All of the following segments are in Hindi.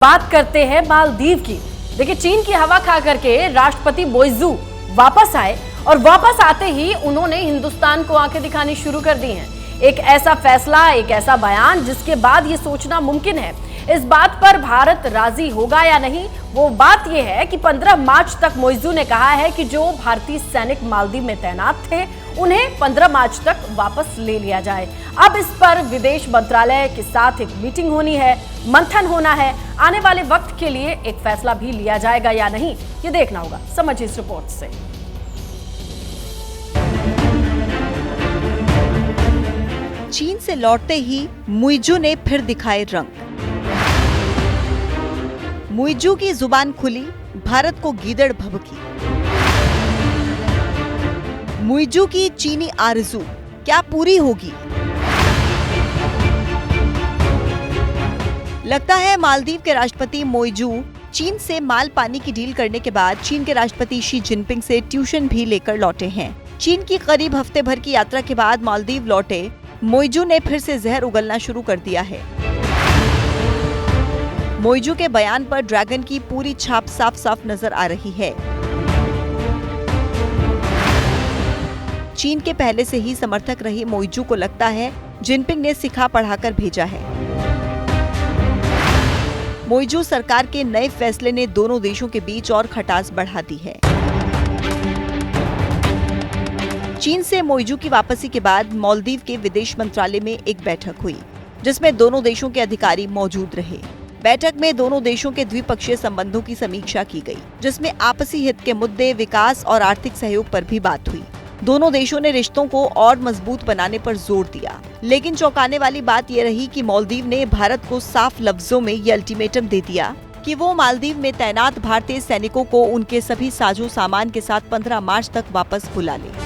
बात करते हैं मालदीव की। देखिए, चीन की हवा खा करके राष्ट्रपति मोइजू वापस आए और वापस आते ही उन्होंने हिंदुस्तान को आंखें दिखानी शुरू कर दी हैं। एक ऐसा फैसला, एक ऐसा बयान जिसके बाद ये सोचना मुमकिन है इस बात पर भारत राजी होगा या नहीं। वो बात यह है कि 15 मार्च तक मोइजू ने कहा है कि जो भारतीय सैनिक मालदीव में तैनात थे उन्हें 15 मार्च तक वापस ले लिया जाए। अब इस पर विदेश मंत्रालय के साथ एक मीटिंग होनी है, मंथन होना है। आने वाले वक्त के लिए एक फैसला भी लिया जाएगा या नहीं, ये देखना होगा। समझिए इस रिपोर्ट से। चीन से लौटते ही मुइजू ने फिर दिखाए रंग। मुइजू की जुबान खुली, भारत को गीदड़ भभकी। मुइजू की चीनी आरज़ू क्या पूरी होगी? लगता है मालदीव के राष्ट्रपति मोइजू चीन से माल पानी की डील करने के बाद चीन के राष्ट्रपति शी जिनपिंग से ट्यूशन भी लेकर लौटे हैं। चीन की करीब हफ्ते भर की यात्रा के बाद मालदीव लौटे मोइजू ने फिर से जहर उगलना शुरू कर दिया है। मोइजू के बयान पर ड्रैगन की पूरी छाप साफ साफ नजर आ रही है। चीन के पहले से ही समर्थक रही मोइजू को लगता है जिनपिंग ने सिखा पढ़ाकर भेजा है। मोइजू सरकार के नए फैसले ने दोनों देशों के बीच और खटास बढ़ा दी है। चीन से मोइजू की वापसी के बाद मालदीव के विदेश मंत्रालय में एक बैठक हुई जिसमें दोनों देशों के अधिकारी मौजूद रहे। बैठक में दोनों देशों के द्विपक्षीय संबंधों की समीक्षा की गई, जिसमें आपसी हित के मुद्दे, विकास और आर्थिक सहयोग पर भी बात हुई। दोनों देशों ने रिश्तों को और मजबूत बनाने पर जोर दिया। लेकिन चौंकाने वाली बात यह रही कि मालदीव ने भारत को साफ लफ्जों में ये अल्टीमेटम दे दिया कि वो मालदीव में तैनात भारतीय सैनिकों को उनके सभी साजो सामान के साथ 15 मार्च तक वापस बुला ले।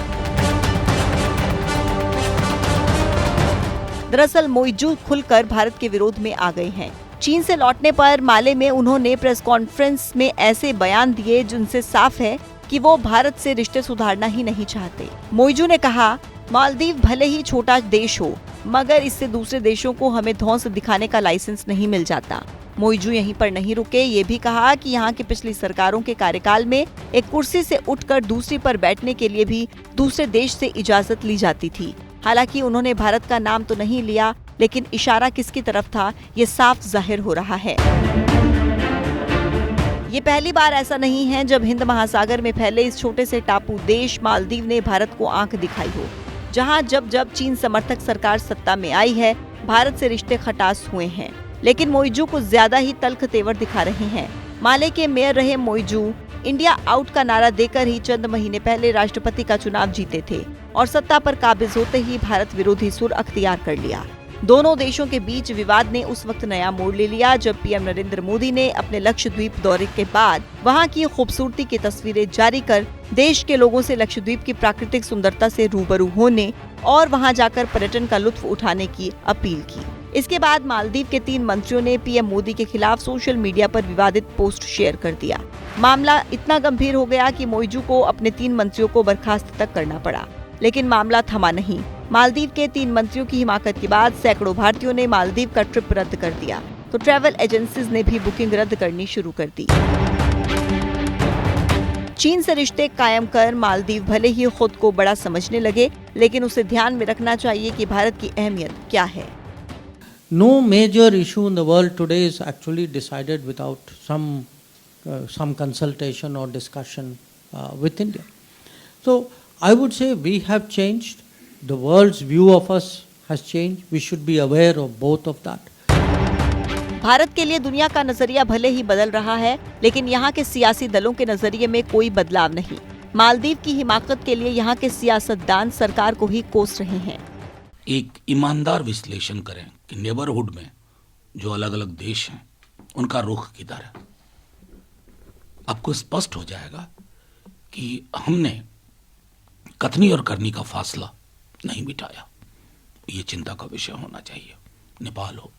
दरअसल मोइजू खुलकर भारत के विरोध में आ गए हैं। चीन से लौटने पर माले में उन्होंने प्रेस कॉन्फ्रेंस में ऐसे बयान दिए जिनसे साफ है कि वो भारत से रिश्ते सुधारना ही नहीं चाहते। मोइजू ने कहा, मालदीव भले ही छोटा देश हो, मगर इससे दूसरे देशों को हमें धौंस दिखाने का लाइसेंस नहीं मिल जाता। मोइजू यहीं पर नहीं रुके, ये भी कहा कि यहाँ की पिछली सरकारों के कार्यकाल में एक कुर्सी से उठकर दूसरी पर बैठने के लिए भी दूसरे देश से इजाजत ली जाती थी। हालांकि उन्होंने भारत का नाम तो नहीं लिया, लेकिन इशारा किसकी तरफ था ये साफ जाहिर हो रहा है। ये पहली बार ऐसा नहीं है जब हिंद महासागर में फैले इस छोटे से टापू देश मालदीव ने भारत को आंख दिखाई हो। जहां जब चीन समर्थक सरकार सत्ता में आई है, भारत से रिश्ते खटास हुए हैं। लेकिन मोइजू कुछ ज्यादा ही तल्ख तेवर दिखा रहे हैं। माले के मेयर रहे मोइजू इंडिया आउट का नारा देकर ही चंद महीने पहले राष्ट्रपति का चुनाव जीते थे और सत्ता पर काबिज होते ही भारत विरोधी सुर अख्तियार कर लिया। दोनों देशों के बीच विवाद ने उस वक्त नया मोड़ ले लिया जब पीएम नरेंद्र मोदी ने अपने लक्षद्वीप दौरे के बाद वहां की खूबसूरती की तस्वीरें जारी कर देश के लोगों से लक्षद्वीप की प्राकृतिक सुंदरता से रूबरू होने और वहां जाकर पर्यटन का लुत्फ उठाने की अपील की। इसके बाद मालदीव के 3 मंत्रियों ने पीएम मोदी के खिलाफ सोशल मीडिया पर विवादित पोस्ट शेयर कर दिया। मामला इतना गंभीर हो गया कि मोइजू को अपने 3 मंत्रियों को बर्खास्त तक करना पड़ा। लेकिन मामला थमा नहीं। मालदीव के 3 मंत्रियों की हिमाकत के बाद सैकड़ों भारतीयों ने मालदीव का ट्रिप रद्द कर दिया, तो ट्रैवल एजेंसीज ने भी बुकिंग रद्द करनी शुरू कर दी। चीन से रिश्ते कायम कर मालदीव भले ही खुद को बड़ा समझने लगे, लेकिन उसे ध्यान में रखना चाहिए कि भारत की अहमियत क्या है। No major issue in the world today is actually decided without some consultation or discussion with India. So I would say we have changed. The world's view of us has changed. We should be aware of both of that. Bharat के लिए दुनिया का नजरिया भले ही बदल रहा है, लेकिन यहाँ के सियासी दलों के नजरिए में कोई बदलाव नहीं। मालदीव की हिमाकत के लिए यहाँ के सियासतदान सरकार को ही कोस रहे हैं। एक ईमानदार विश्लेषण करें कि नेबरहुड में जो अलग अलग देश हैं उनका रुख किधर है। आपको स्पष्ट हो जाएगा कि हमने कथनी और करनी का फासला नहीं मिटाया। ये चिंता का विषय होना चाहिए। नेपाल हो,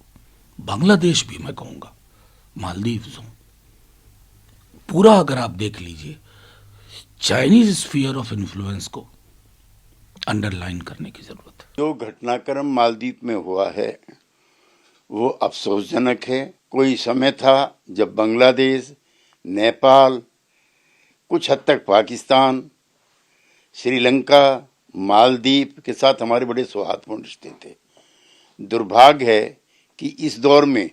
बांग्लादेश भी मैं कहूँगा, मालदीव्स हो, पूरा अगर आप देख लीजिए चाइनीज स्फीयर ऑफ इन्फ्लुएंस को अंडरलाइन करने की जरूरत है। जो घटनाक्रम मालदीव में हुआ है वो अफसोसजनक है। कोई समय था जब बांग्लादेश, नेपाल, कुछ हद तक पाकिस्तान, श्रीलंका, मालदीव के साथ हमारे बड़े सौहार्दपूर्ण रिश्ते थे। दुर्भाग्य है कि इस दौर में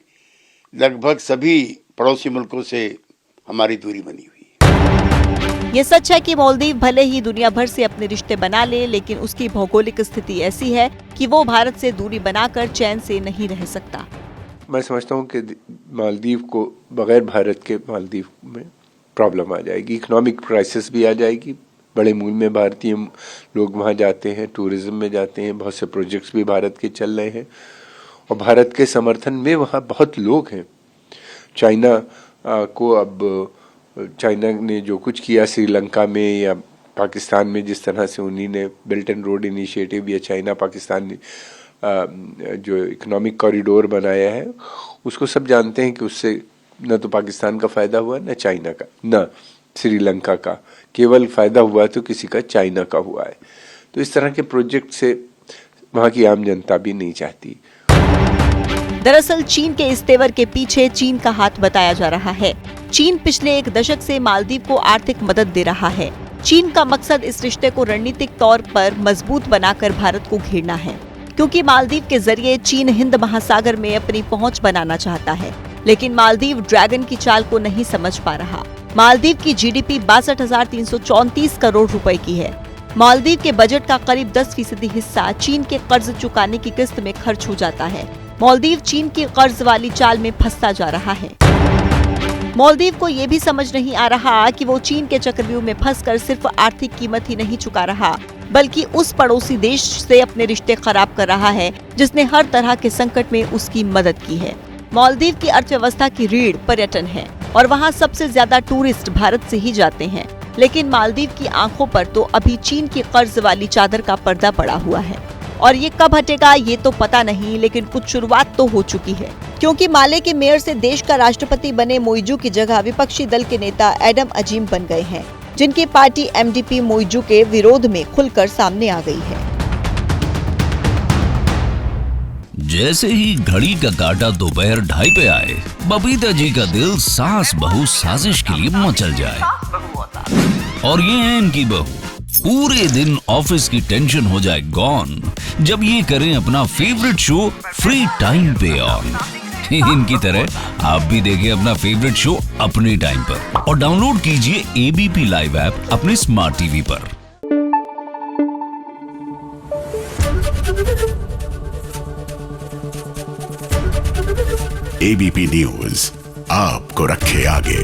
लगभग सभी पड़ोसी मुल्कों से हमारी दूरी बनी हुई है। ये सच है कि मालदीव भले ही दुनिया भर से अपने रिश्ते बना ले, लेकिन उसकी भौगोलिक स्थिति ऐसी है कि वो भारत से दूरी बनाकर चैन से नहीं रह सकता। मैं समझता हूँ कि मालदीव को बगैर भारत के मालदीव में प्रॉब्लम आ जाएगी, इकोनॉमिक क्राइसिस भी आ जाएगी। बड़े मूल में भारतीय लोग वहाँ जाते हैं, टूरिज्म में जाते हैं, बहुत से प्रोजेक्ट्स भी भारत के चल रहे हैं और भारत के समर्थन में वहाँ बहुत लोग हैं। चाइना को अब चाइना ने जो कुछ किया श्रीलंका में या पाकिस्तान में, जिस तरह से उन्हीं ने बेल्ट एंड रोड इनिशिएटिव या चाइना पाकिस्तान जो इकोनॉमिक कॉरिडोर बनाया है, उसको सब जानते हैं कि उससे न तो पाकिस्तान का फ़ायदा हुआ, न चाइना का, न श्रीलंका का। केवल फ़ायदा हुआ तो किसी का चाइना का हुआ है। तो इस तरह के प्रोजेक्ट से वहाँ की आम जनता भी नहीं चाहती। दरअसल चीन के इस तेवर के पीछे चीन का हाथ बताया जा रहा है। चीन पिछले 1 दशक से मालदीव को आर्थिक मदद दे रहा है। चीन का मकसद इस रिश्ते को रणनीतिक तौर पर मजबूत बनाकर भारत को घेरना है, क्योंकि मालदीव के जरिए चीन हिंद महासागर में अपनी पहुंच बनाना चाहता है। लेकिन मालदीव ड्रैगन की चाल को नहीं समझ पा रहा। मालदीव की जीडीपी 62,334 करोड़ रुपए की है। मालदीव के बजट का करीब 10% हिस्सा चीन के कर्ज चुकाने की किस्त में खर्च हो जाता है। मालदीव चीन की कर्ज वाली चाल में फंसता जा रहा है। मालदीव को ये भी समझ नहीं आ रहा कि वो चीन के चक्रव्यूह में फंसकर सिर्फ आर्थिक कीमत ही नहीं चुका रहा, बल्कि उस पड़ोसी देश से अपने रिश्ते खराब कर रहा है जिसने हर तरह के संकट में उसकी मदद की है। मालदीव की अर्थव्यवस्था की रीढ़ पर्यटन है और वहाँ सबसे ज्यादा टूरिस्ट भारत से ही जाते हैं। लेकिन मालदीव की आंखों पर तो अभी चीन की कर्ज वाली चादर का पर्दा पड़ा हुआ है और ये कब हटेगा ये तो पता नहीं, लेकिन कुछ शुरुआत तो हो चुकी है, क्योंकि माले के मेयर से देश का राष्ट्रपति बने मोइजू की जगह विपक्षी दल के नेता एडम अजीम बन गए हैं, जिनकी पार्टी एमडीपी मोइजू के विरोध में खुलकर सामने आ गई है। जैसे ही घड़ी का काटा दोपहर 2:30 पे आए, बबीता जी का दिल सास बहू साजिश के लिए मचल जाए। और ये है इनकी बहू, पूरे दिन ऑफिस की टेंशन हो जाए गॉन जब ये करें अपना फेवरेट शो फ्री टाइम पे ऑन। इनकी तरह आप भी देखिए अपना फेवरेट शो अपने टाइम पर और डाउनलोड कीजिए एबीपी लाइव ऐप अपने स्मार्ट टीवी पर। एबीपी न्यूज आपको रखे आगे।